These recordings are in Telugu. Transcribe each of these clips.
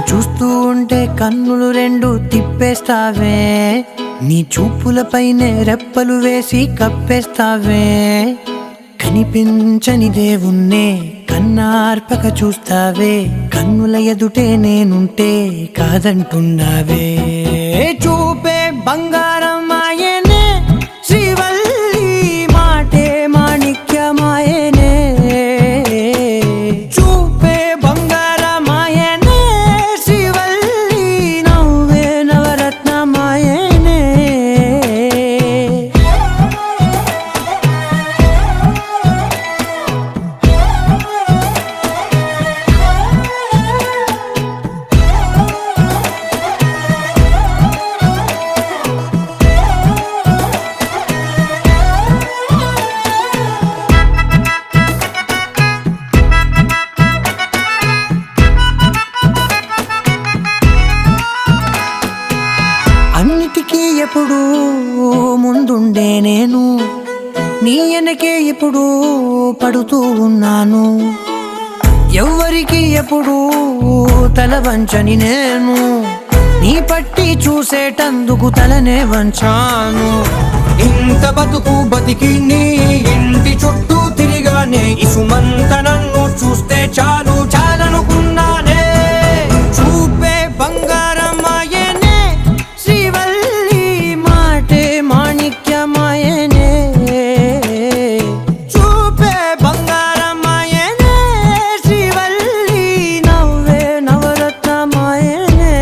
చూస్తూ ఉంటే కన్నులు రెండు తిప్పేస్తావే, నీ చూపులపైనే రెప్పలు వేసి కప్పేస్తావే. కనిపించని దేవుణ్ణే కన్నార్పక చూస్తావే, కన్నుల ఎదుటే నేనుంటే కాదంటున్నావే. చూపే బంగారం ఆయనే శ్రీవల్లి, మాటే మాణిక్యమాయనే. చూపే బంగారం ఆయనే శ్రీవల్లి, నవ్వే నవరత్నమాయనే. అన్నిటికీ ఎప్పుడు ముందుండే నేను, నీ వెనకే ఎప్పుడు పడుతూ ఉన్నాను. ఎవ్వరికి ఎప్పుడు తల వంచని నేను, నీ పట్టి చూసేటందుకు తలనే వంచాను. ఇంత బతుకు బతికి నీ ఇంటి చుట్టూ తిరిగానే, ఇసుమంత నన్ను చూస్తే చాలు చాలనుకున్నానే. చూపే బంగారం ఆయనే శ్రీవల్లి, మాటే మాణిక్యమాయనే. చూపే బంగారం ఆయనే శ్రీవల్లి, నవ్వే నవరత్నమాయనే.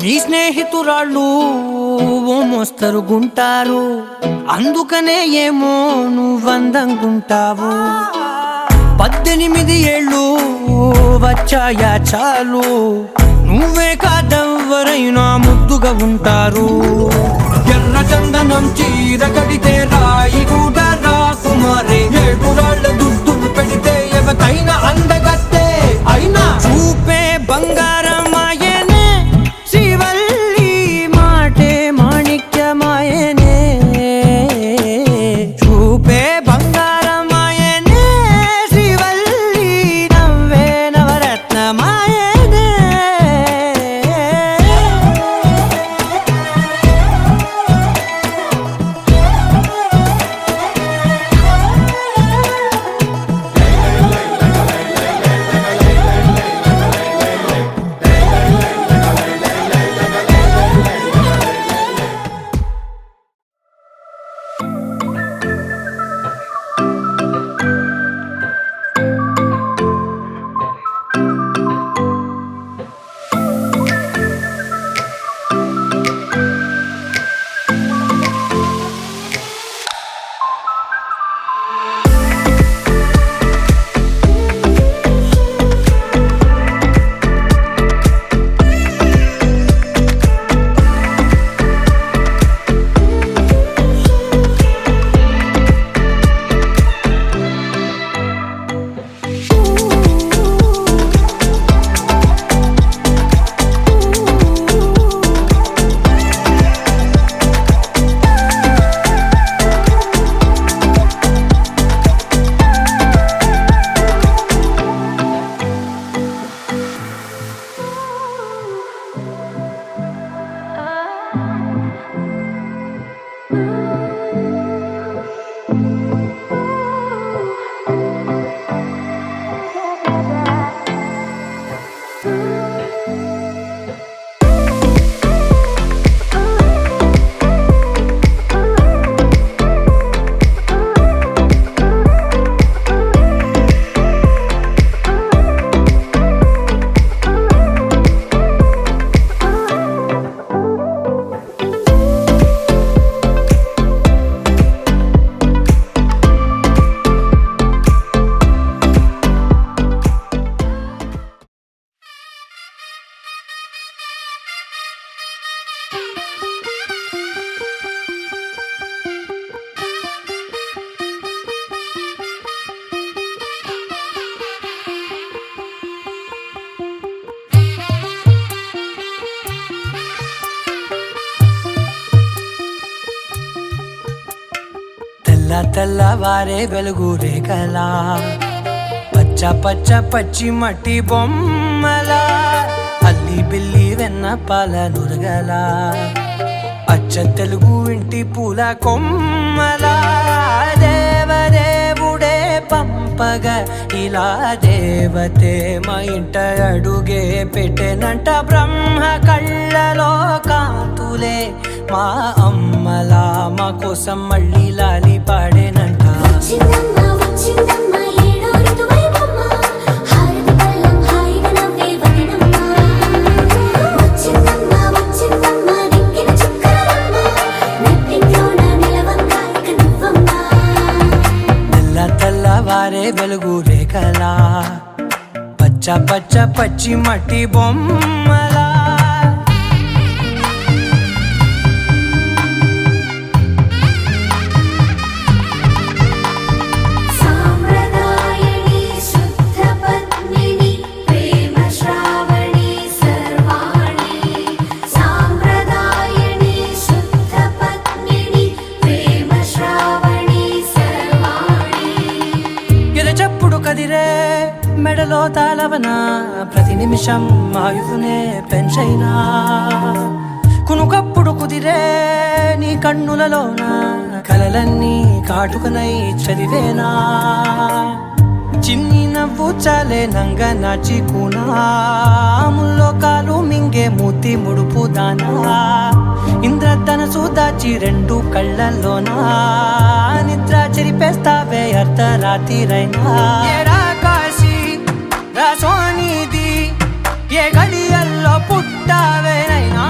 నీ స్నేహితురాళ్ళు ఓ మోస్తరుగుంటారు, అందుకనే ఏమో నువ్వందంగుంటావు. 18 ఏళ్ళు వచ్చాయా చాలు, నువ్వే కాదెవ్వరైనా ముద్దుగా ఉంటారు. ఎర్ర చందనం చీర కడితే రాయి కూడా రాకుమారే, 7 రాళ్ళ దుద్దులు పెడితే ఎవతైనా అందగత్తే అయినా. చూపే బంగారం ఆయనే శ్రీవల్లి, మాటే మాణిక్యమాయనే. చూపే బంగారం ఆయనే శ్రీవల్లి, నవ్వే నవరత్నమాయనే. తెల్లవారే వెలుగు రేఖలా పచ్చ పచ్చ పచ్చి మట్టి బొమ్మలా అల్లి బిల్లి వెన్న పాల నురగలా అచ్చ తెలుగు ఇంటి పూల కొమ్మలా దేవదేవుడే పంపగ ఇలా దేవతే మా ఇంట అడుగే పెట్టెనంట బ్రహ్మ కళ్ళలో కాంతులే మా అమ్మలా మా కోసం మళ్ళీ లాలి పాడేనంట తెల్లవారే వెలుగు రేఖలా పచ్చ పచ్చ పచ్చి మట్టి బొమ్మలా కదిరే మెడలో తాళవన ప్రతి నిమిషం ఆయుధునే పెంచైనా కునుకప్పుడు కుదిరే నీ కన్నులలోన కలలన్నీ కాటుకనై చదివేనా చిన్ని నవ్వు చాలే నంగ నాచి కూనాముల్లో కాలు మింగే మూతి ముడుపు దానా ఇంద్రధనసు దాచి రెండు కళ్ళల్లోనా నిద్ర చెరిపేస్తావే అర్ధరాత్రిరైనా కాశీ రాసోనిది ఏ గడియల్లో పుట్టావేనైనా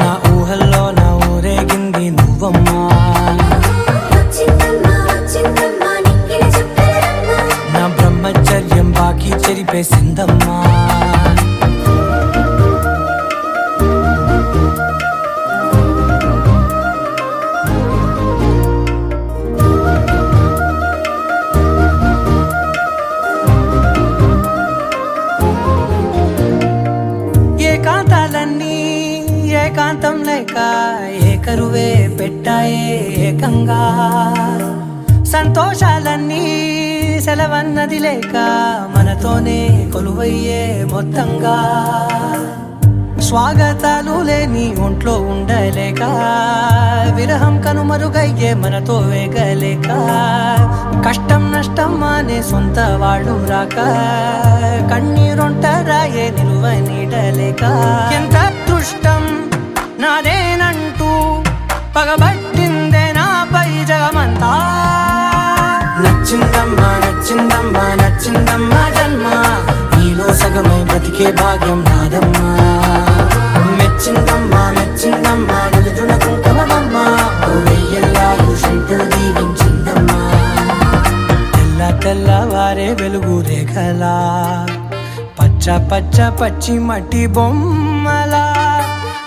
నా ఊహల్లో నా ఊరేగింది నువ్వమ్మా నా బ్రహ్మచర్యం బాకీ చెరిపేసిందమ్మా ఏకాంతాలన్నీ ఏకాంతం లేక ఏకరువే పెట్టాయే ఏకంగా సంతోషాలన్నీ సెలవన్నది లేక మనతోనే కొలువయ్యే మొత్తంగా స్వాగతాలు లేని ఒంట్లో ఉండలేక విరహం కనుమరుగయ్యే మనతో వేగలేక కష్టం నష్టం అనే సొంత వాళ్ళు రాక కన్నీరొంటరాయే నిలువ నీడలేక ఎంత అదృష్టం నాదేనంటూ పగబట్టిందే నాపై జగమంతా నచ్చిందమ్మా నచ్చిందమ్మా నచ్చిందమ్మా జన్మ నీలో సగమై బ్రతికే భాగ్యం నాదమ్మా మెచ్చిందమ్మా మెచ్చిందమ్మా నిలుతున్న కుంకుమమ్మా వెయ్యల్లాలు శంకరు దీవించిందమ్మా తెల్లవారే వెలుగు రేఖలా పచ్చ పచ్చ పచ్చి మట్టి బొమ్మలా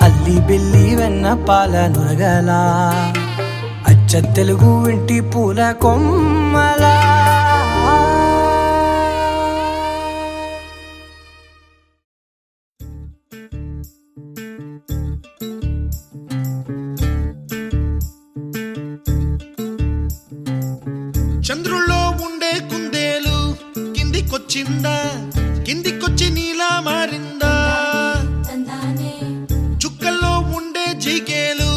అల్లి బిల్లి వెన్న పాల నురగలా అచ్చ తెలుగు ఇంటి పూల కొమ్మలా చంద్రుల్లో ఉండే కుందేలు కిందికొచ్చిందా కిందికొచ్చి నీలా మారిందా చుక్కల్లో ఉండే జీకేలు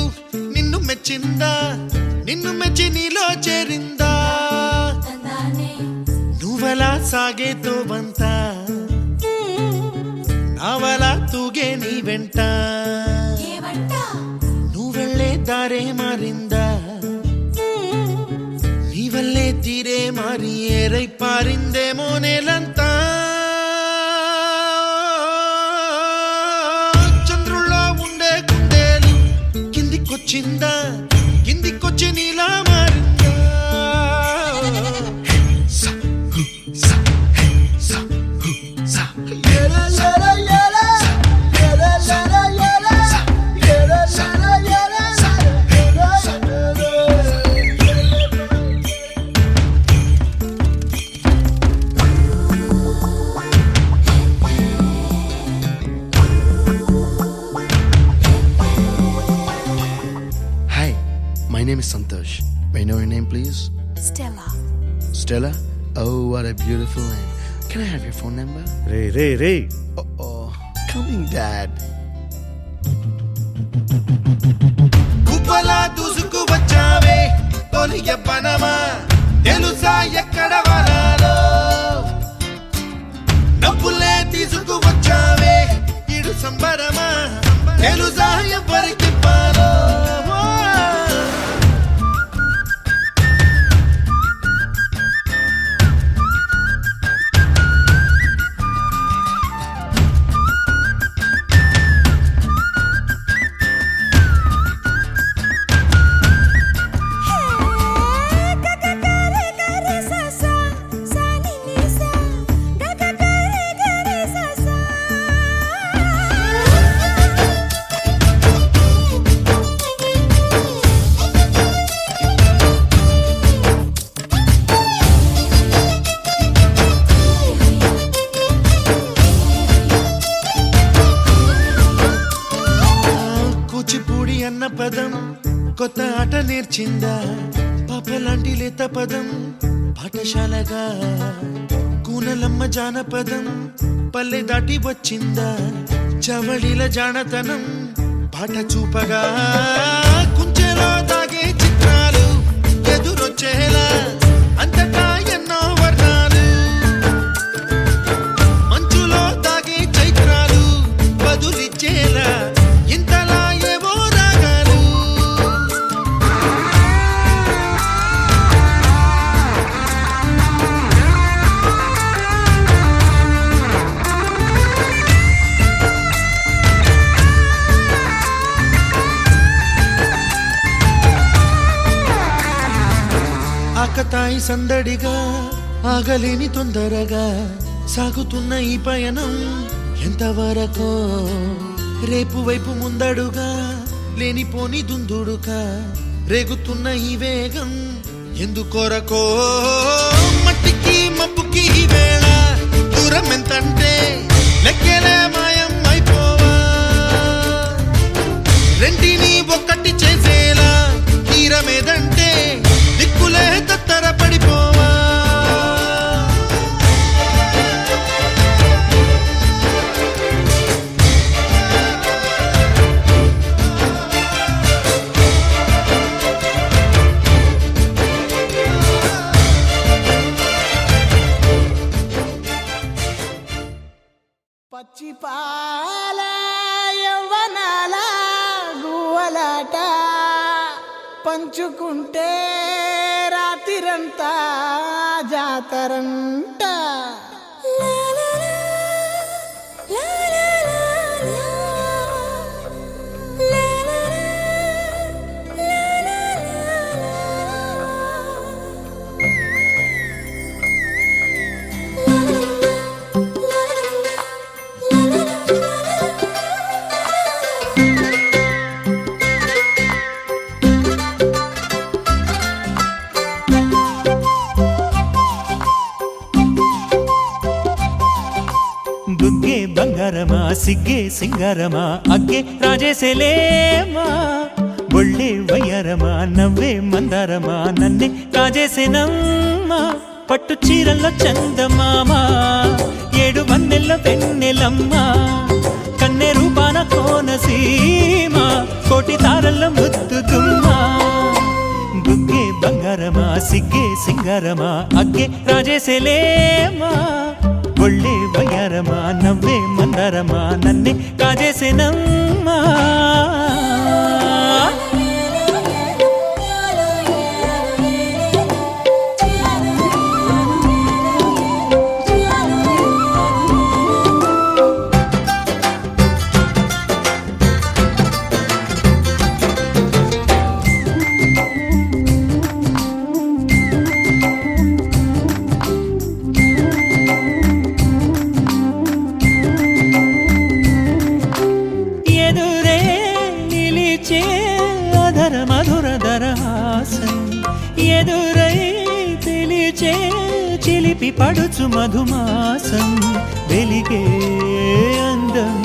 నిన్ను మెచ్చిందా నిన్ను మెచ్చి నీలో చేరిందా నువ్వలా సాగే తోవంత నావలా తూగే నీ వెంట నువ్వెళ్ళే దారే మారిందా నీవల్లే తీరే మారి ఏరై పారిందేమో నేలంతా చంద్రుల్లో ఉండే కుందేలు కిందికొచ్చిందా కిందికొచ్చి నీలా మారిందా name is Santosh. May I know your name, please? Stella. Stella? Oh, what a beautiful name. Can I have your phone number? Ray Oh, coming, Dad. కుప్పలా దూసుకు వచ్చావే తొలి యవ్వనమా తెలుసా ఎక్కడ వరాలో డబ్బులే తీసుకు వచ్చావే ఇడు సంబరమా తెలుసా ఎవరికి పాలో కూచిపూడి అన్న పదం కొత్త ఆట నేర్చిందా పాపలాంటి లేత పదం పాఠశాలగా కూనలమ్మ జానపదం పల్లె దాటి వచ్చిందా చవళిల జానతనం పాట చూపగా కుంచెలో దాగే చిత్రాలు ఎదురొచ్చేలా అంతటా ఎన్నో వర్ణాలు మంచులో దాగే చైత్రాలు బదులిచ్చేలా ఇంతలా ఏవో రాగాలు ఆకతాయి సందడిగా ఆగలేని తొందరగా సాగుతున్న ఈ పయనం ఎంతవరకో రేపు వైపు ముందడుగా లేనిపోని దుందుడుగా రేగుతున్న ఈ వేగం ఎందుకొరకో మట్టికి మబ్బుకి ఈ వేళ దూరం ఎంతంటే లెక్కలే మాయం అయిపోవా రెంటిని ఒక్కటి చేసేలా తీరమేదంటే దిక్కులే తత్తర పడిపోవా పచ్చి పాల యవ్వనాల గువ్వలాట పంచుకుంటే రాత్రిరంతా జాతరంట బుగ్గే బంగారమా సిగ్గే సింగారమా అగ్గే రాజేసేలేమా ఒళ్ళే వయ్యారమా నవ్వే మందారమా నన్నే కాజేసేనమ్మా పట్టు చీరల్లో చందమామా ఏడు వన్నెల్ల వెన్నెలమ్మా కన్నె రూపాన కోనసీమ కోటి తారల్ల ముద్దుదుమ్మా బుగ్గే బంగారమా సిగ్గే సింగారమా అగ్గే రాజేసేలేమా ఒళ్ళే వయ్యారమా నవ్వే మందారమా నన్నే కాజేసేనమ్మా ఎదురై పిలిచే చిలిపి పడుచు మధుమాసం వెలిగే అందం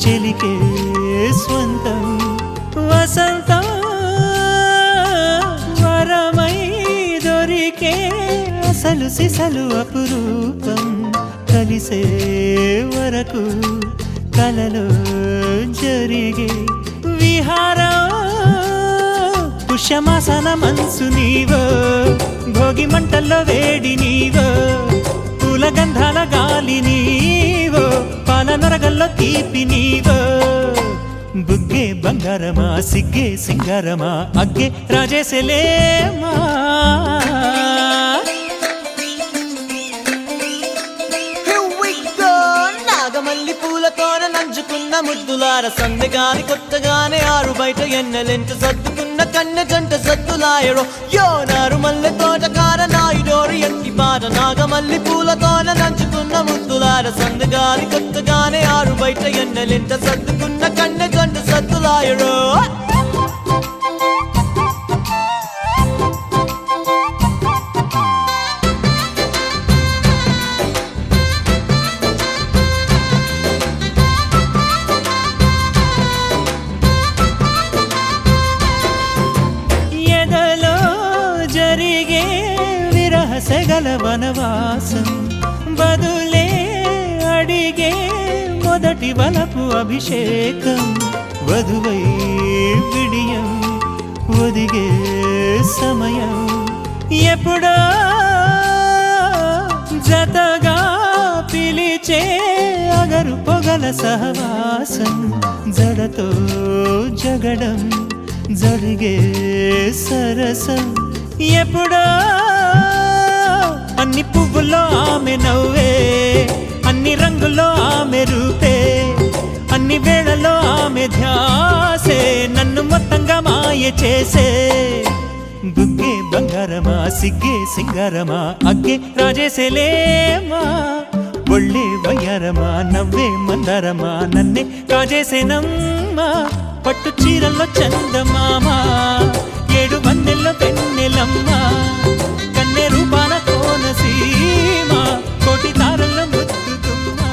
చెలికే స్వంతం వసంతం దొరికే అసలు సిసలు అపురూపం కలిసే వరకు కలలో జరిగే విహారం పుష్యమాసన మనసు నీవో భోగి మంటల్లో వేడి నీవో పూల గంధాల గాలి నీవో పాల నరగల్లో తీపి నీవో బుగ్గే బంగారమా సిగ్గే సింగారమా అగ్గే రాజేసలేమా నాగమల్లి పూలతోన నంచుకున్న ముద్దులార సందగాని కొత్తగానే ఆరు బయట ఎన్నెలెంట సర్దుకున్న కన్నె జంట సద్దులాయరో యో నారు మల్లె తోటకార నాయుడోరు ఎట్టి పాట నాగమల్లి పూలతోన నంచుకున్న ముద్దులార సందగాని కొత్తగానే ఆరు బయట ఎన్నెలెంట సర్దుకున్న కన్నె జంట సద్దులాయరో సెగల వనవాసం బదులే అడిగే మొదటి వలపు అభిషేకం వధువై విడియం ఒదిగే సమయం ఎప్పుడో జతగా పిలిచే అగరు పొగల సహవాసం జడతో జగడం జరిగే సరసం ఎప్పుడో అన్ని పువ్వుల్లో ఆమె నవ్వే అన్ని రంగుల్లో ఆమె రూపే అన్ని వేళలో ఆమె ధ్యాసే నన్ను మొత్తంగా మాయ చేసే బుగ్గే బంగారమా సిగ్గే సింగారమా అగ్గే రాజేసేలేమా ఒళ్ళే వయ్యారమా నవ్వే మందారమా నన్నే కాజేసేనమ్మా పట్టు చీరల్లో చందమామా ఏడు వన్నెల్లో పెన్నెలమ్మా కన్నె రూపాన కోనసీమ కోటి తారల్లో ముద్దుతుమ్మా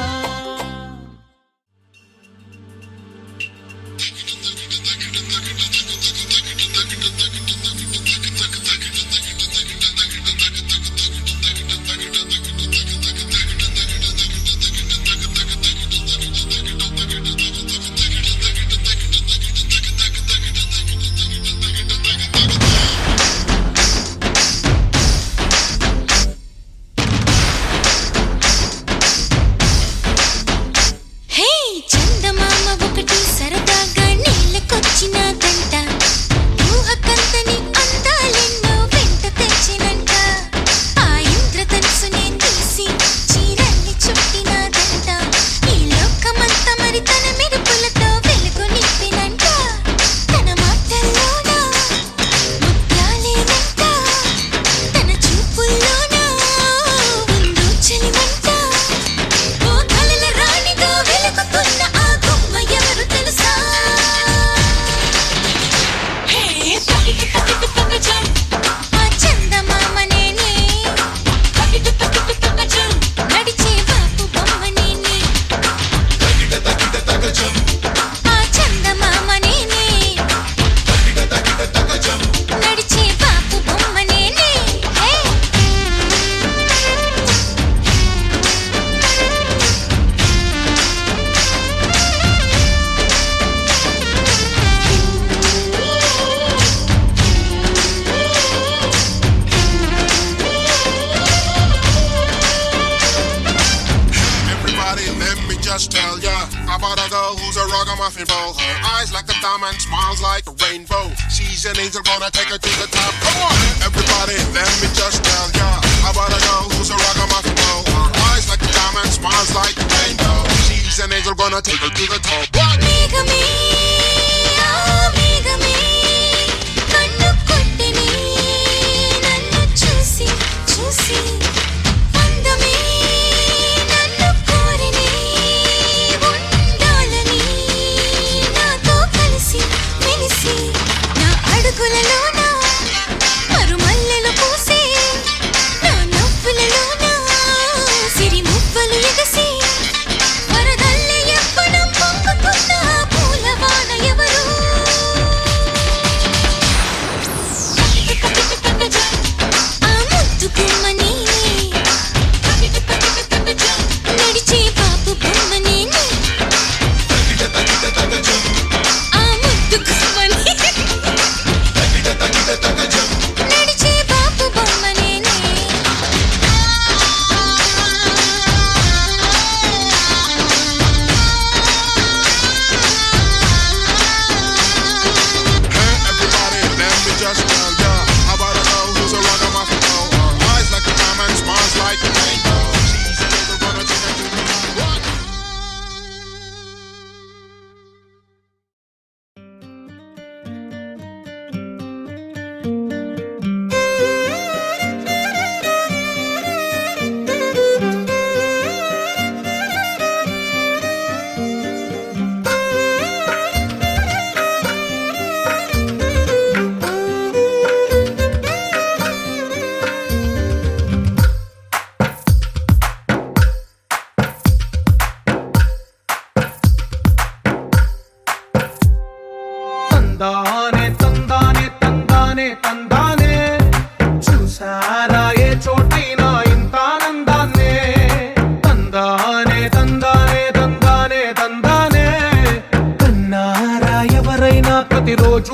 ragamuffin bowl. Her eyes like a diamond, smiles like a rainbow. She's an angel, gonna take her to the top. Come on, everybody, let me just tell ya about a girl who's a ragamuffin bowl. Her eyes like a diamond, smiles like a rainbow. She's an angel, gonna take her to the top. What?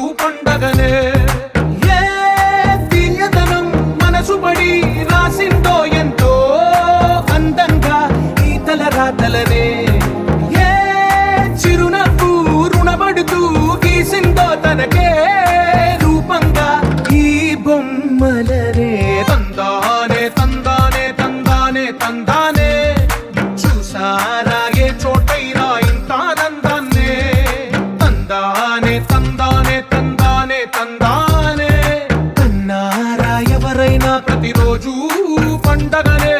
ప్రతిరోజు పండగనే ఏ తీయదనం మనసు పడి రాసిందో ఎంతో అందంగా ఈ తల రాతలనే ఏ చిరునవ్వు రుణపడుతూ గీసిందో తనకే రూపంగా ఈ బొమ్మలనే తందానే తందానే తందానే తందానే చూసారా ఏ చోటైనా ఇంత ఆనందాన్నే తందానే తందానే తందానే తందానే కన్నారా ఎవరైనా ప్రతిరోజు పండగనే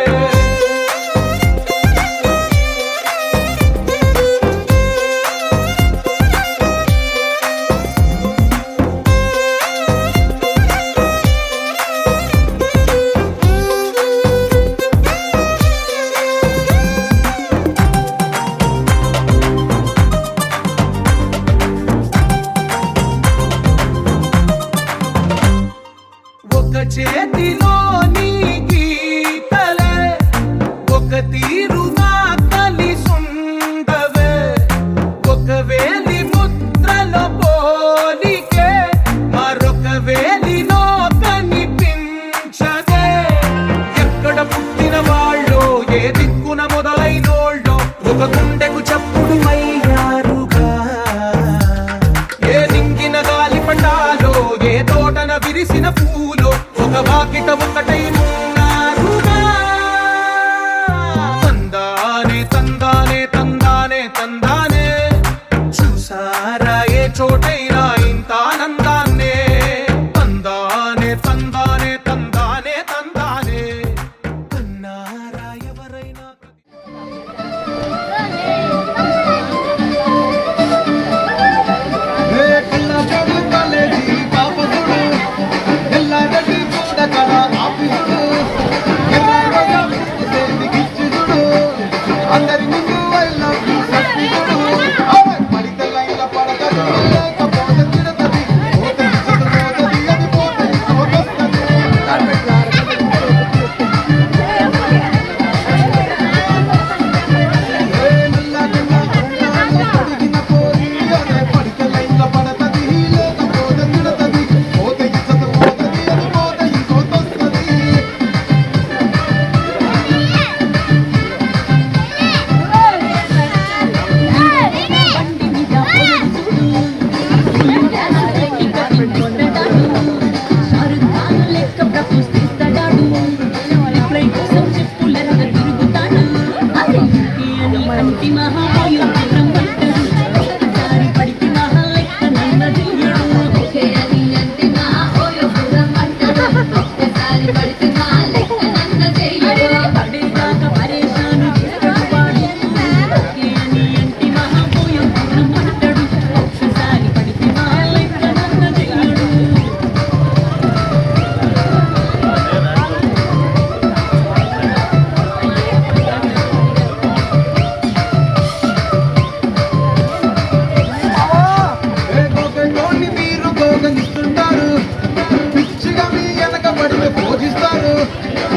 ఒక చేతిలోని గీతలే ఒక తీరుగా కలిసుండవే ఒక వేలి ముద్రలో పోలికే మరొక వేలిలో కనిపించదే ఎక్కడ పుట్టిన వాళ్ళో ఏ దిక్కున మొదలైనోళ్ళో ఒక గుండెకు చప్పుడు అయ్యారుగా ఏ దింగిన గాలి పండాలో ఏ తోటన విరిసిన పూలో ఒక వాకిట ఒకటై ఉన్నారుగా తందానే తందానే తందానే తందానే చూసారా ఏ చోటైనా ఇంత ఆనందాన్నే తందానే తందానే తందానే తందానే కన్నారా ఎవరైనా అందరి ముందు I love you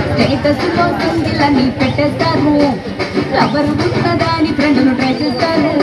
స్టేటస్లో సింగిలని పెట్టేస్తారు ఎవరు ఉన్నదా అని ఫ్రెండ్ను ట్రై చేస్తారు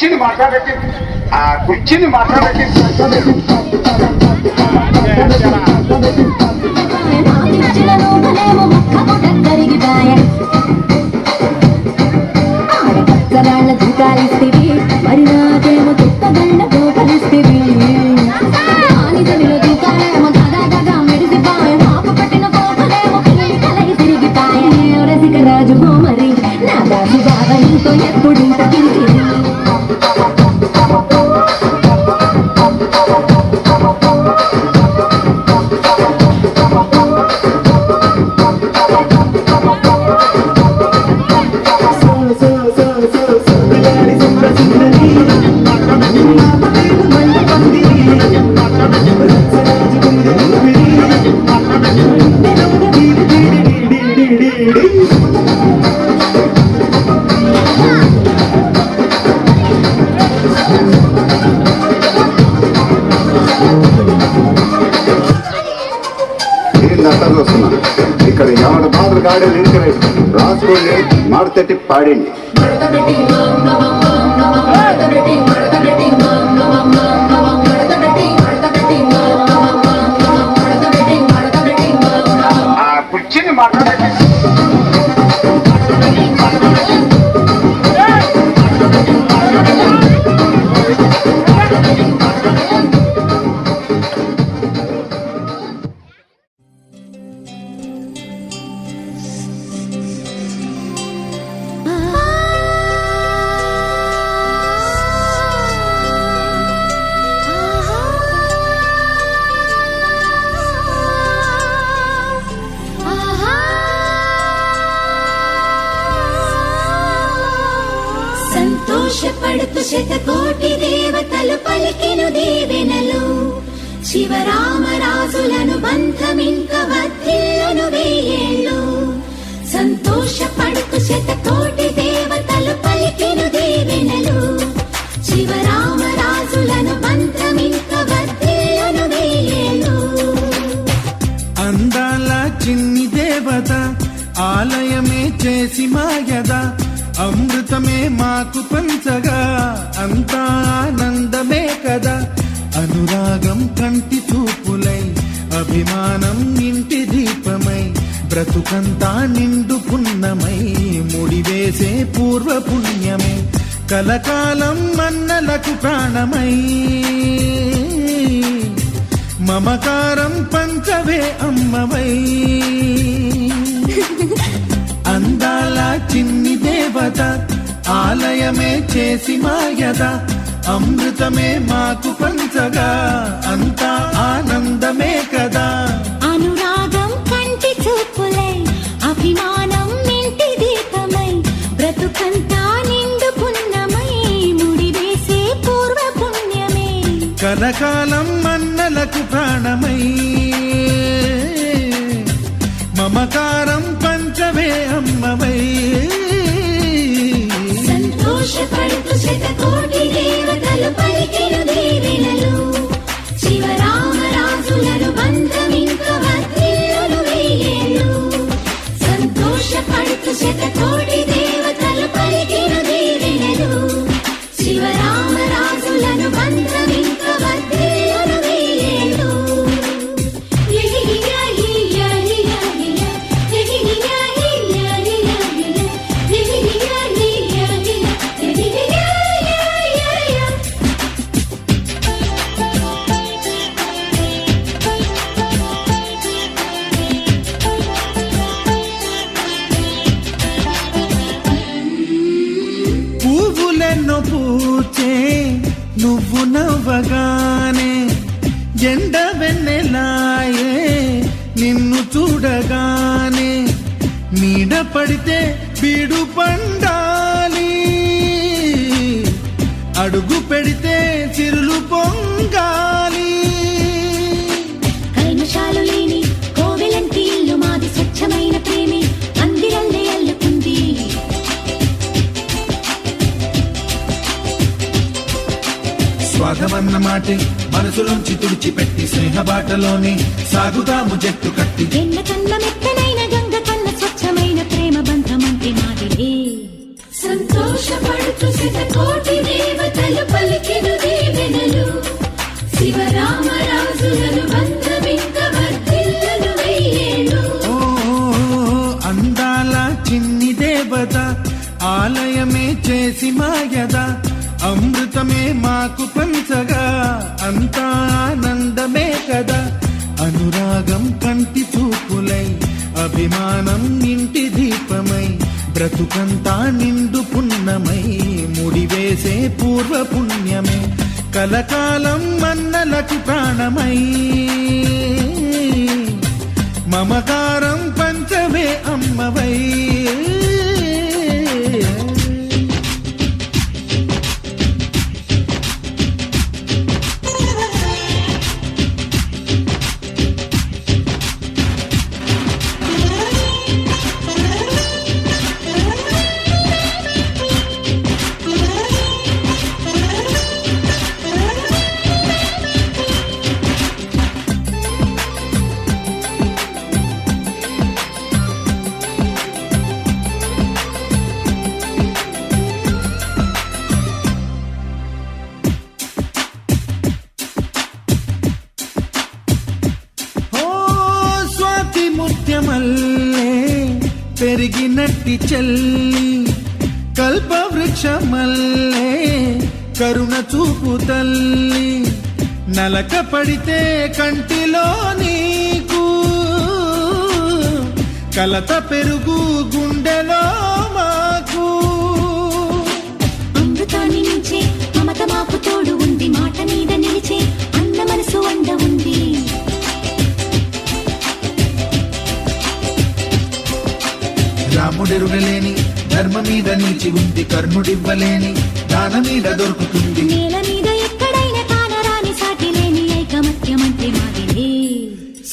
కుర్చీని మాట్లాడబెట్టి ఆ కుర్చీని మాట్లాడబెట్టి మరి నాకేమో చుట్టగండ గోపలిస్తివి దూకాలేమో దాదాగా మెడిసిపాయ మాపు పట్టిన కోపలేమో పిల్లలు కలగి తిరిగిపాయ రసిక రాజు మరి నా దాసు బాగా ఇంతో ఎప్పుడు ఇంత కిరికిరి వస్తున్నా ఇక్కడ ఎవరి బాధలు గాడలు ఇంటికి రాసుకోండి మాడతెట్టి పాడండి ఆ కుర్చీని మాట్లాడండి సంతోషపడుతు శతకోటి దేవతలు పలికిను దీవెనలు శివరామరాజులను బంధమింక వర్ధిల్లును వేయేళ్ళు సంతోషపడుతు శతకోటి దేవతలు పలికిను దీవెనలు శివరామరాజులను బంధమింక వర్ధిల్లును వేయేళ్ళు అందాల చిన్ని దేవత ఆలయమే చేసి మాయద అమృతమే మాకు పంచగా అంతా ఆనందమే కదా అనురాగం కంటి చూపులై అభిమానం ఇంటి దీపమై బ్రతుకంతా నిండు పున్నమై ముడివేసే పూర్వ పుణ్యమే కలకాలం మన్నలకు ప్రాణమై మమకారం పంచవే అమ్మవై అందాల చిన్ని దేవత ఆలయమే చేసి మాయద అమృతమే మాకు పంచగా అంతా ఆనందమే కదా అనురాగం కంటి చూపులై అభిమానం ఇంటి దీపమై బ్రతుకంతా నిండు పున్నమై ముడివేసే పూర్వ పుణ్యమే కలకాలం మన్నలకు ప్రాణమై మమకారం పంచవే అమ్మవై సంతోషపడుతు శతకోటి దేవతలు పలికిను దీవెనలు శివరామరాజులను బంధమింక వర్ధిల్లును వేయేళ్ళు సంతోషపడుతు శతకోటి దేవతలు పలికిను దీవెనలు శివరామరాజులను బంధమింక వర్ధిల్లును వేయేళ్ళు పువ్వులెన్నో పూచే నువ్వు నవ్వగానే ఎండ వెన్నెలాయే నిన్ను చూడగానే నీడ పడితే బీడు పండాలి అడుగు పెడితే చిరులు పొంగాలి కల్మషాలు లేని కోవెలంటి ఇల్లు మాది స్వచ్ఛమైన ప్రేమి అందిరల్లే అల్లుకుంది స్వాగమన్న మాటే మనసులోంచి తుడిచిపెట్టి స్నేహబాటలోనే సాగుదాము జట్టు కట్టి ఎన్న కన్న మెత్తనైన గంగ కన్న స్వచ్ఛమైన ప్రేమ బంధమంటే మాదిలే సంతోషపడుతు శతకోటి దేవత ఆలయమే చేసి మాయద అమృతమే మాకు పంచగా అంతా ఆనందమే కదా. అనురాగం కంటి చూపులై అభిమానం ఇంటి దీపమై బ్రతుకంతా నిండు పున్నమై ముడివేసే పూర్వ పుణ్యమే కలకాలం మన్నలకు ప్రాణమై మమకారం పంచమే అమ్మవై. పెరిగినట్టి చెల్లి కల్పవృక్షమల్లే కరుణ చూపు తల్లి నలక పడితే కంటిలో నీకు కలత పెరుగు గుండెలో మాకు. అమృతాన్ని నుంచే మమత మాకు తోడు ఉంది మాట మీద నిలిచే అన్న మనసు అండ ఉంది. రాముడెరుగలేని ధర్మ మీద నిలిచి ఉంది కర్ణుడివ్వలేని దాన మీద దొరుకుతుంది. నేల మీద ఎక్కడైనా కానరాని సాటి లేని ఐకమత్యమంటే మాదిలే.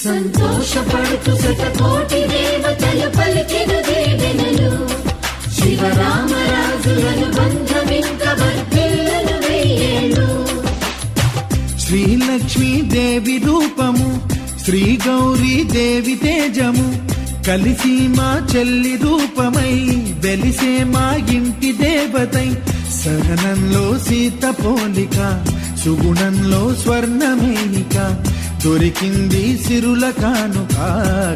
సంతోషపడుతూ శతకోటి దేవతలు పలికిన దీవెనలు శివరామరాజులను బంధమింక వర్ధిల్లును వెయ్యేళ్ళు. శ్రీలక్ష్మీ దేవి రూపము శ్రీ గౌరీ దేవి తేజము కలిసి మా చెల్లి రూపమై వెలిసే మా ఇంటి దేవతై. సహనంలో సీత పోలిక సుగుణంలో స్వర్ణమేనిక దొరికింది సిరుల కానుక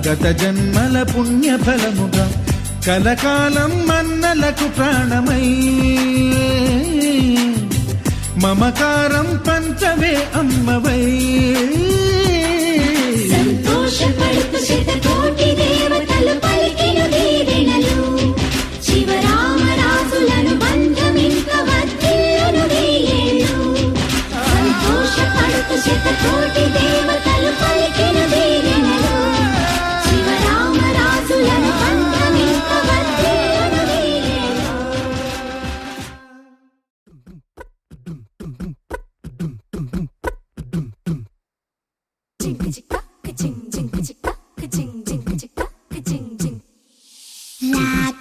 గత జన్మల పుణ్య ఫలముగా కలకాలం మన్నలకు ప్రాణమై మమకారం పంచవే అమ్మవై. సంతోషపడుతూ శతకోటి దేవతలు పలికిన దీవెనలు శివరామరాజులను బంధమింక వర్ధిల్లును వెయ్యేళ్ళు. సంతోషపడుతూ శతకోటి దేవతలు పలికిన దీవెనలు శివరామరాజులను బంధమింక వర్ధిల్లును వెయ్యేళ్ళు.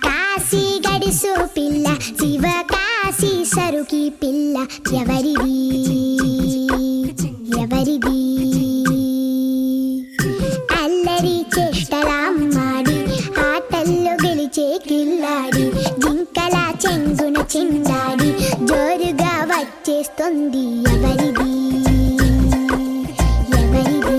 కాశీ గడిసు పిల్ల శివ కాశీ సరుకి పిల్ల ఎవరిది ఎవరిది అల్లరి చేష్టలామ్మాడి ఆటల్లో గెలిచే కిల్లాడి జింకల చెంగున చిందాడి జోరుగా వచ్చేస్తుంది ఎవరిది ఎవరిది.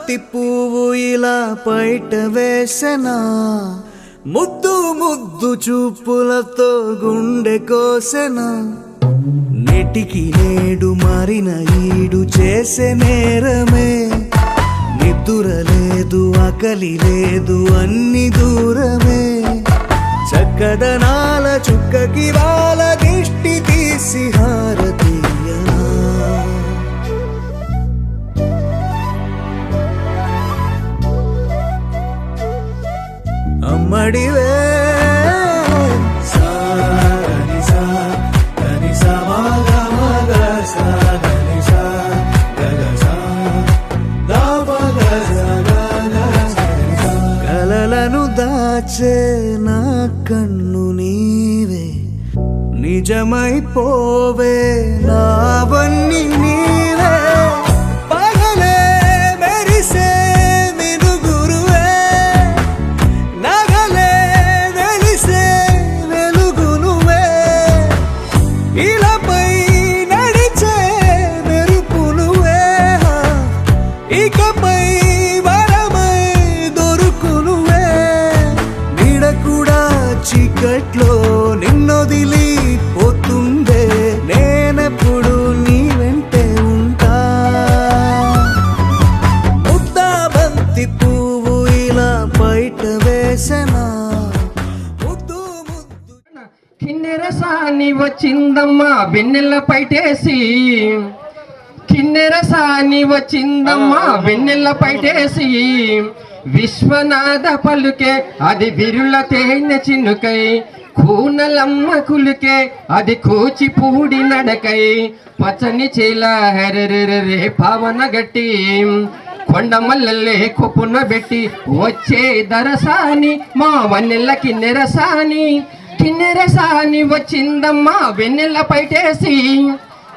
బంతి పువ్వు ఇలా బయట వేసెనా ముద్దు ముద్దు చూపులతో గుండె కోసెనా నెటికి నేడు మారిన ఈడు చేసే నేరమే నిద్ర లేదు ఆకలి లేదు అన్ని దూరమే చక్కదనాల చుక్కకి వాళ్ళ దిష్టి తీసి హారతీయనా అమ్మడివే కలలను దాచే నా కన్ను నీవే నిజమైపోవే నావన్నీ నీవే పగలే మెరిసే మినుగురువే నగలే వెలిసే వెలుగునువే ఇలాపై నడిచే మెరుపునువే ఇకపై వరమై దొరుకునువే నీడ కూడా చీకట్లో నిన్నొదిలి పోతుందే నేనెప్పుడు నీ వెంటే ఉంటా ముద్దా బంతి పువ్వు ఇలా బయట వేసెనా ముద్దు ముద్దు కిన్నెరసాని వచ్చిందమ్మా వెన్నెల పైటేసి కిన్నెరసాని వచ్చిందమ్మా వెన్నెల పైటేసి విశ్వనాథ పలుకే అది విరుల తేనె చినుకై కూనలమ్మ కులుకే అది కూచిపూడి నడకై పచ్చని చేల హెరెరెరే పవన గట్టి కొండమల్లె కొప్పున పెట్టి వచ్చే దరసాని మా వన్నెల కిన్నెరసాని కిన్నెరసాని వచ్చిందమ్మా వెన్నెల పైటేసి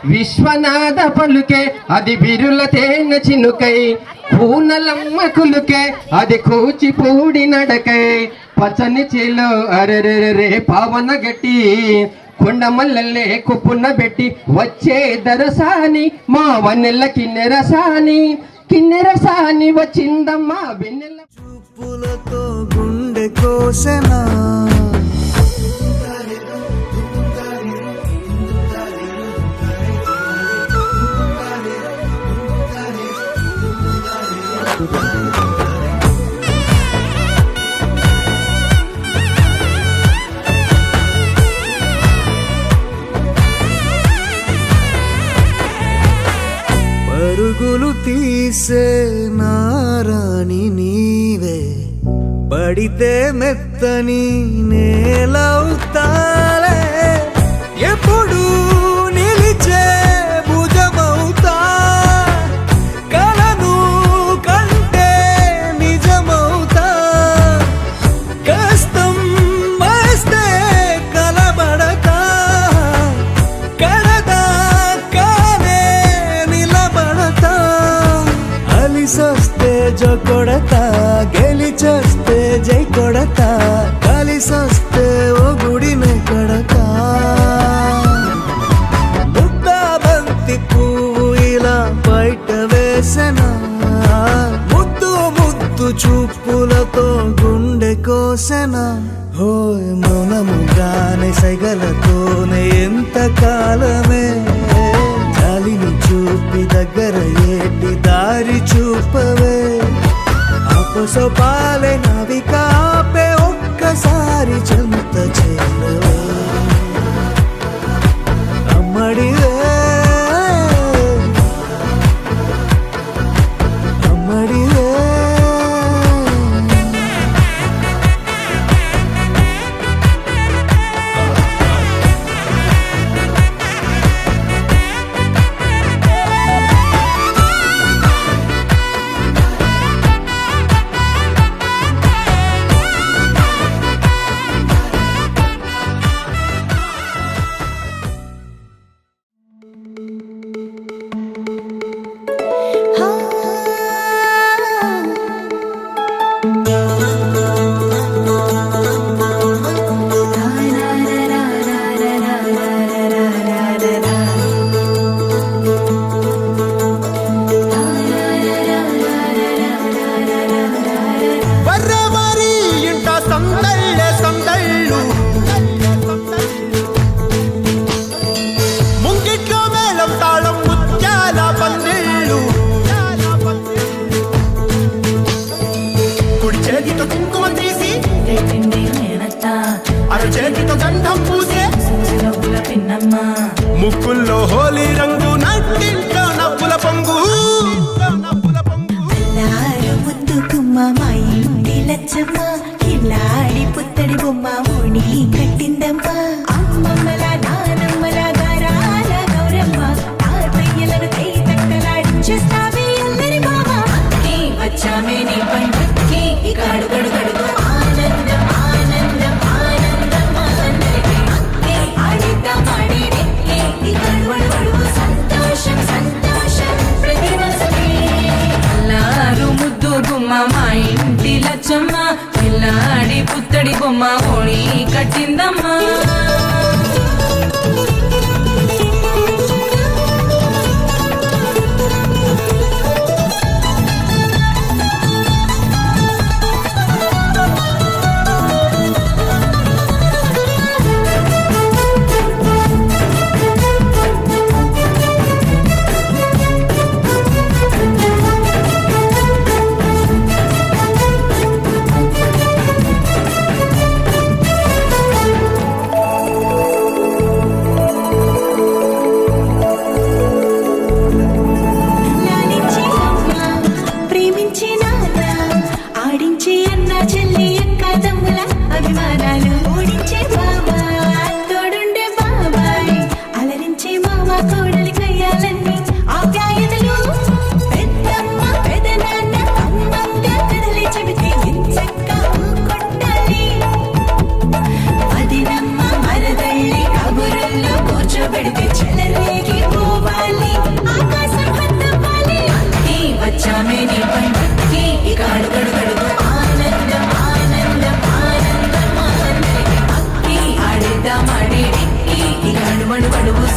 విశ్వనాథ పలుకే అది బిరుల తేనె చినుకై కూనలమ్మ కులుకే అది కూచిపూడి నడకై పచ్చని చేలో అరెరెరే పవన గట్టి కొండమల్లె కొప్పున పెట్టి వచ్చే దరసాని మా వన్నెల కిన్నెరసాని కిన్నెరసాని వచ్చిందమ్మా వెన్నెల చూపులతో గుండె కోసెనా పరుగులు తీసే నారాణి నీవే పడితే మెత్తని నేలవుతాలే ఎప్పుడు నిలిచే భుజమవుతా కలను కంటే నిజమవుతా కష్టం వస్తే కలబడతా కడదాకానే నిలబడతా అలిసొస్తే జో కొడతా గెలిచొస్తే జై కొడతా కలిసొస్తే ఓ గుడినే కడతా ముద్దా బంతి పువ్వు ఇలా బయట వేసెనా ముద్దు ముద్దు చూపులతో గుండె కోసెనా హోయ్ మౌనముగానే సైగలతోనే ఎంత కాలమే జాలిని చూపి దగ్గర ఏటి దారి చూపవే ఆపసోపాలే నావిక ఆపే ఒక్కసారి చెంత చేరవే అమ్మడివే అమ్మడివే గంధం పూసే ముక్కుల్లో హోలీ రంగు నట్టింట్లో నవ్వుల పొంగు మా ఇంటి లచ్చమ్మ కిల్లాడి పుత్తడి బొమ్మ ఓణి కట్టిందమ్మా అమ్మమ్మల నానమ్మల గారాల గౌరమ్మ తాతయ్యలను కై తక్కలాడించేస్తావే అల్లరి బావ వచ్చామే నీ పండుక్కి ఇక అడుగడు గడుగు ఆనందం ఆనందం ఆనందం అందరికీ అక్కే ఆడిద్దాం ఆడేడే ఇక అడుగడు గడుగు సంతోషం సంతోషం ప్రతి మనసుకి అల్లారు ముద్దు గుమ్మ మా ఇంటి లచ్చమ్మ పిల్లాడి పుత్తడి బొమ్మ ఓణి కట్టిందమ్మా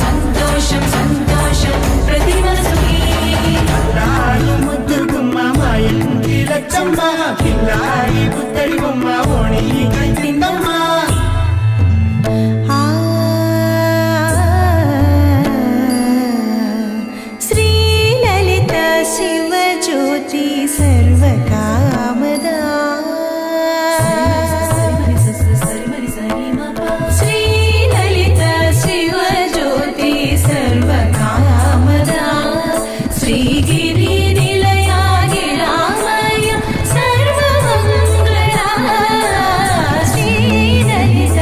సంతోషం సంతోషం ప్రతి మనసుకి ముద్దు గుమ్మ మా ఇంటి లచ్చమ్మ కిల్లాడి పుత్తడి బొమ్మ ఓణి కట్టిందమ్మా శ్రీలలిత శివజ్యోతి సర్వకామదా శ్రీలలిత శివజ్యోతి సర్వకామదా శ్రీగిరి నిలయాగి రామయ సర్వమంగళ శ్రీలలిత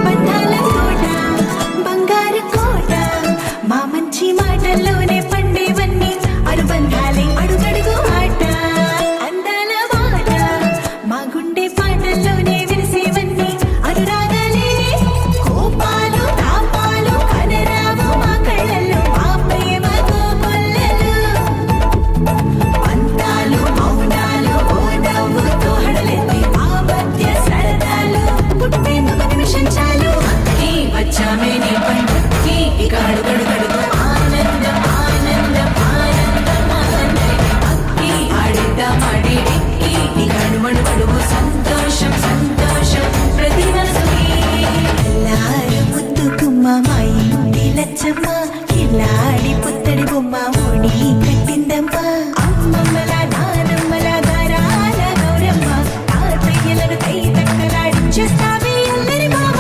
బంధాల కోట బంగారు కోట మా మంచి మాటల్లోనే పండేవన్నీ అనుబంధాలే అడుగడుగు ఆట అందాల మాట మా గుండె పాటల్లోనే విరిసేవన్నీ అనురాగాలే కోపాలు తాపాలు కనరావు మా కళ్ళల్లో మా ప్రేమ కోకొల్లలు అంతాలు మౌనాలు ఓ నవ్వుతో హడలెత్తి మా మధ్య సరదాలు పుట్టేందుకు నిమిషం చాలు అక్కి వచ్చామే నీ పండుక్కి ఇక అడుగడు గడుగు ఆనందం ఆనందం ఆనందం అందరికీ అక్కి ఆడిద్దాం ఆడేడెక్కి ఇక అడుమడు గడుగు సంతోషం సంతోషం ప్రతి మనసుకి ఎల్లారు ముద్దు గుమ్మ మా ఇంటి లచ్చమ్మ కిల్లాడి పుత్తడి బొమ్మ ఓణి కట్టిందమ్మా అమ్మమ్మల నానమ్మల గారాల గౌరమ్మ తాతయ్యలను కై తక్కలాడించేస్తావే అల్లరి బావ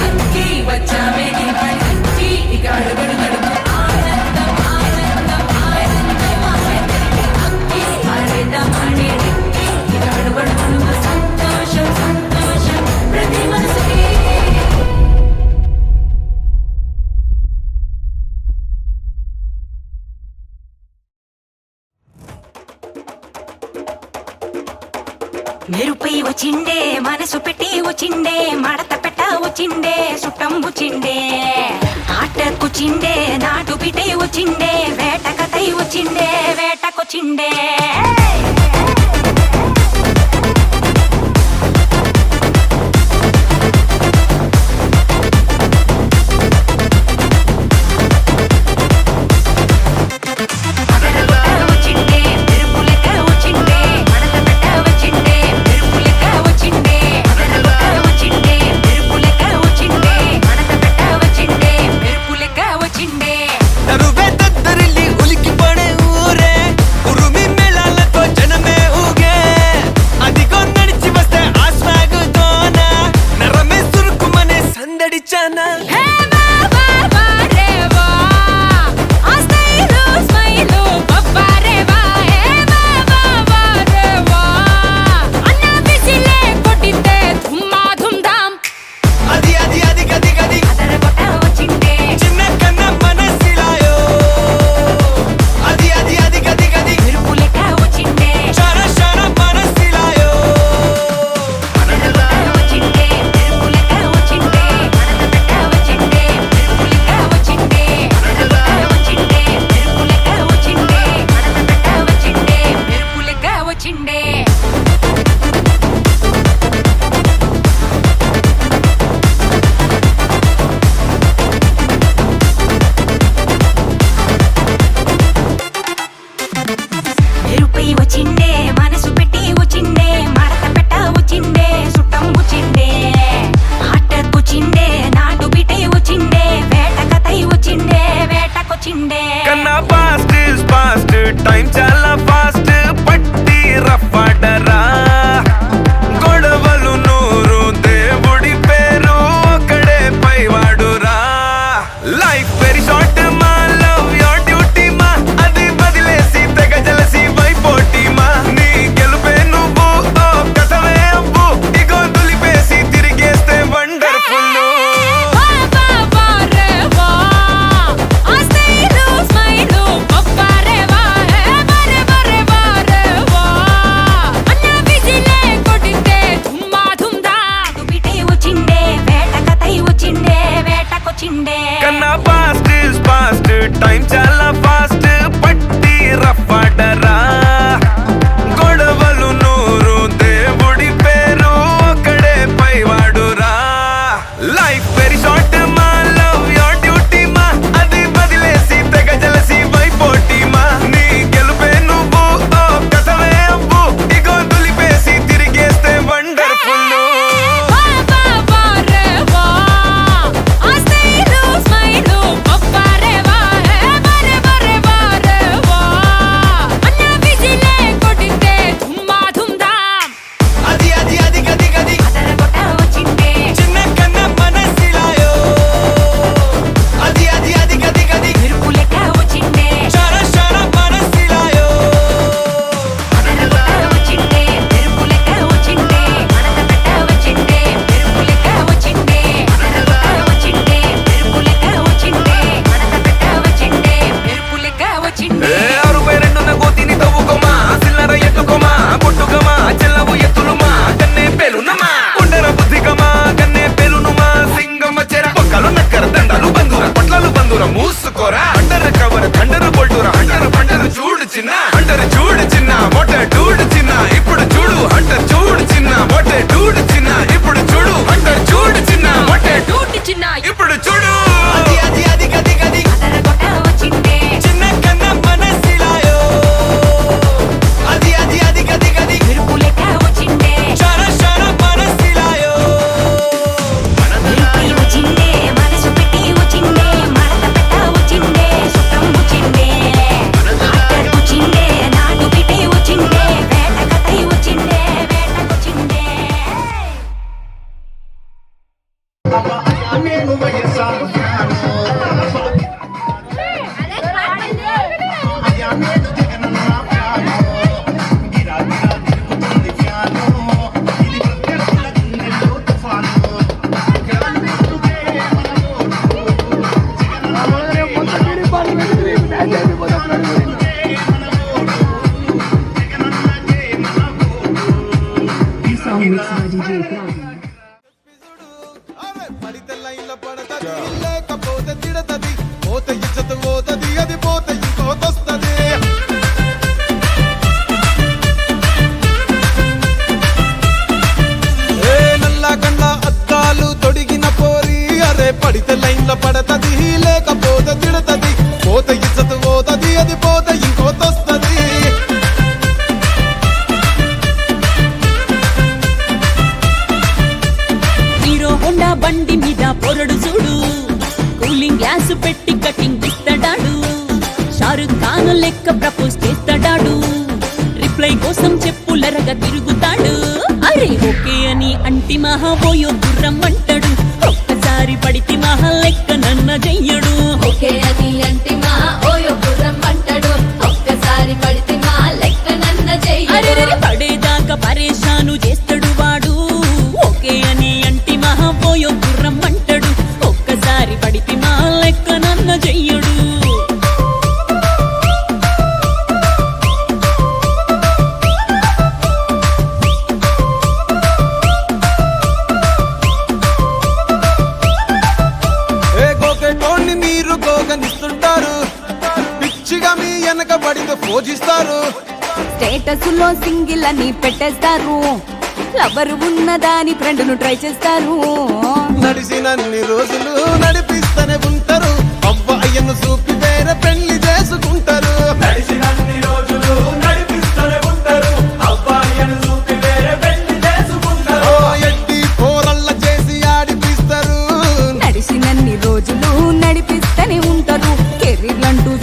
అక్కి వచ్చామే నీ పండుక్కి ఇక అడుగడు గడుగు ఆనందం ఆనందం ఆనందం అందరికీ అక్కి ఆడిద్దాం ఆడేడెక్కి ఇక అడుగడు గడుగు సంతోషం సంతోషం ప్రతి మనసుకి మెరుపై వచ్చిండే మనసు పెట్టి వచ్చిండే మడత పెట్ట వచ్చిండే సుట్టం వచ్చిండే ఆటకొచ్చిండే నాటు బిడ్డై వచ్చిండే వేటకతై వచ్చిండే వేటకొచ్చిండే వచ్చిండే కన్నా పాస్ట్ పాస్ట్ టైం చాలా ఫాస్ట్ పట్టి రఫాడరా గొడవలు నూరు దేవుడి పేరు ఒక్కడే పైవాడురా లైఫ్ వెరీ షార్ట్ మా లవ్ యోర్ డ్యూటీ మా అది బదిలేసి తెగ జలసి వైపోటీ మా నీ గెలుపే నువ్వు ఓ కథవే అవ్వు ఇగో దులిపేసి తిరిగేస్తే వండర్ఫుల్ కన్నా పాస్ట్ పాస్ట్ టైం చాలా ఫాస్ట్ పట్టి రఫాడరా గొడవలు నూరు దేవుడి పేరు ఒక్కడే పైవాడురా లైఫ్ వెరీ షార్ట్ మా లవ్ యోర్ డ్యూటీ మా అది బదిలేసి తెగ జలసి వైపోటీ మా నీ గెలుపే నువ్వు ఓ కథవే అవ్వు ఇగో దులిపేసి తిరిగేస్తే వండర్ఫుల్ మూసుకోరా అండర్ కవర్ థండర్ బోల్టురా అండర్ పండర్ చూడు చిన్న అండర్ చూడు చిన్న వాట్ డూడు చిన్న ఇప్పుడు చూడు అండర్ చూడు చిన్న వాట్ డూడు చిన్న ఇప్పుడు చూడు అండర్ చూడు చిన్న వాట్ డూడు చిన్న ఇప్పుడు చూడు అది అది అది గది గది వచ్చిండే చిన్న కన్న మనసిలాయో అది అది అది గది గది మెరుపు లెక్క వచ్చిండే షర షర మనసిలాయో వచ్చిండే మనసు పెట్టి వచ్చిండే వచ్చిండే సుఖం వచ్చిండే అట్టర్ వచ్చిండే నాటు బిడ్డ వచ్చిండే వేట కథై వచ్చిండే వేటకొచ్చిండే పడితే లైన్ల పడతది లేకపోతే తిడతది పోతే ఇజ్జత్ పోతది అది పోతే ఇంకోతొస్తది ఏ నల్ల గండ్ల అద్దాలు తొడిగిన పోరి అరే పడితే లైన్ల పడతది లేకపోతే తిడతది పోతే ఇజ్జత్ పోతది అది పోతే ఇంకోతొస్తది హోండా బండి మీద పొరడు చూడు కూలింగ్ గ్యాస్ పెట్టి కటింగ్ ఇస్తాడాడు షారుఖ్ ఖాన్ లెక్క ప్రపోజ్ చేస్తాడాడు రిప్లై కోసం చెప్పులరగా తిరుగుతాడు అరే ఓకే అని అంటి మహాబోయో గుర్రం అంటాడు ఒక్కసారి పడితే మహా లెక్క నన్న చెయ్యడు ఓకే అని అంటి మహా ఓయో గుర్రం అంటాడు ఒక్కసారి పడితే మహా లెక్క నన్న చెయ్యడు అరే పడేదాకా పరేషాను చేస్తాడు వాడు ఓకే అని అంటి మహాబోయో గుర్రం అంటాడు ఒక్కసారి పడితే మా లెక్క నన్న చెయ్యడు గోకెటోన్ని మీరు గోగనిస్తుంటారు పిచ్చిగా మీ వెనకబడితో పూజిస్తారు స్టేటస్ లో సింగిల్ అని పెట్టేస్తారు లవర్ ఉన్నదాని ఫ్రెండ్ను ట్రై చేస్తారు నడిసినన్ని రోజులు నడిపిస్తూనే ఉంటారు అవ్వయ్యను చూపి వేరే పెళ్లి చేసుకుంటారు నడిసినన్ని రోజులు నడిపిస్తూనే ఉంటారు అవ్వయ్యను చూపి వేరే పెళ్లి చేసుకుంటారు ఎట్టి పోరల్ల చేసి ఆడిపిస్తారు నడిసినన్ని రోజులు నడిపిస్తూనే ఉంటారు కెరీర్ అంటూ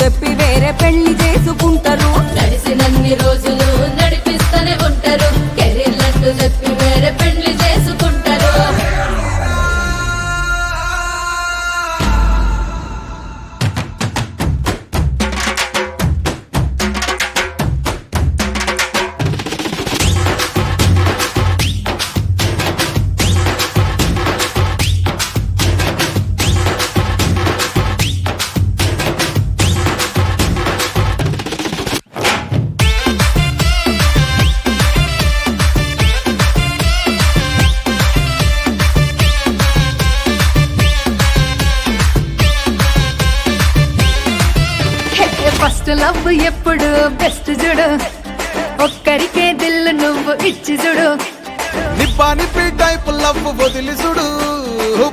ఫస్ట్ లవ్ ఎప్పుడు బెస్ట్ చూడు ఒక్కరికే దిల్లు నువ్వు ఇచ్చి చూడు నిప్పి టైప్ లవ్ వదిలి చూడు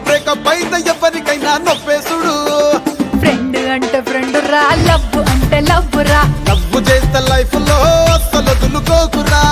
బ్రేకప్ అయితే ఎవరికైనా నొప్పేసుడు ఫ్రెండ్ అంటే ఫ్రెండ్ రా లవ్ అంటే లవ్ రా లవ్ చేస్తే లైఫ్ లో అస్సలు వదులుకోకురా